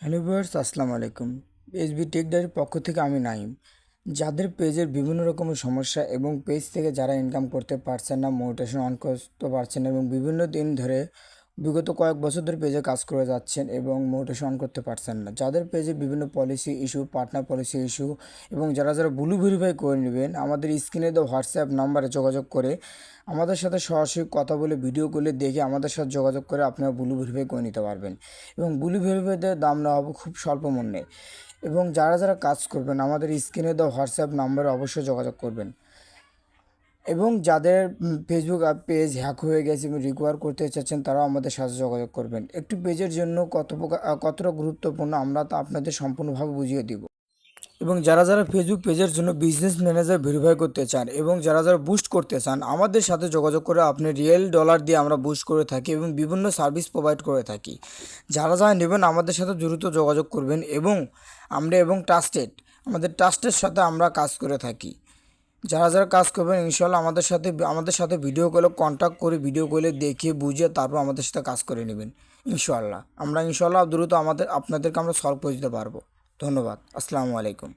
Hello viewers, আসসালামু আলাইকুম। SB take ডায়েরির পক্ষ থেকে আমি নাইম। যাদের পেজের বিভিন্ন রকমের সমস্যা এবং পেজ থেকে যারা ইনকাম করতে পারছেন না, মোটিভেশন অন করতে পারছেন না এবং বিভিন্ন দিন ধরে বিগত কয়েক বছর ধরে পেজে কাজ করে যাচ্ছেন এবং মোটিভেশন অন করতে পারছেন না, যাদের পেজে বিভিন্ন policy issue, partner policy issue এবং যারা যারা ব্লু ভেরিফাই করে নেবেন, আমাদের স্ক্রিনে দেওয়া হোয়াটসঅ্যাপ নাম্বারে যোগাযোগ করে আমাদের সাথে সরাসরি কথা বলে ভিডিও কলে দেখে আমাদের সাথে যোগাযোগ করে আপনারা ব্লু ভেরিফাই করে নিতে পারবেন এবং ব্লু ভেরিফাইতে দাম নেওয়া হবে খুব স্বল্প মূল্যে। এবং যারা যারা কাজ করবেন আমাদের স্ক্রিনে দেওয়া হোয়াটসঅ্যাপ নাম্বারে অবশ্যই যোগাযোগ করবেন। এবং যাদের ফেসবুক পেজ হ্যাক হয়ে গেছে এবং রিকভার করতে চাচ্ছেন তারাও আমাদের সাথে যোগাযোগ করবেন। একটি পেজের জন্য কতটা গুরুত্বপূর্ণ আমরা তা আপনাদের সম্পূর্ণভাবে বুঝিয়ে দিব। এবং যারা যারা ফেসবুক পেজের জন্য বিজনেস ম্যানেজার ভেরিফাই করতে চান এবং যারা যারা বুস্ট করতে চান আমাদের সাথে যোগাযোগ করে আপনি রিয়েল ডলার দিয়ে আমরা বুস্ট করে থাকি এবং বিভিন্ন সার্ভিস প্রোভাইড করে থাকি। যারা যারা নেবেন আমাদের সাথে দ্রুত যোগাযোগ করবেন এবং আমাদের ট্রাস্টের সাথে আমরা কাজ করে থাকি। যারা যারা কাজ করবেন ইনশাল্লাহ আমাদের সাথে ভিডিও কলে কন্ট্যাক্ট করে ভিডিও কলে দেখে বুঝে তারপর আমাদের সাথে কাজ করে নেবেন। ইনশাল্লাহ দ্রুত আপনাদেরকে আমরা সলভ করে দিতে পারবো। ধন্যবাদ। আসসালামু আলাইকুম।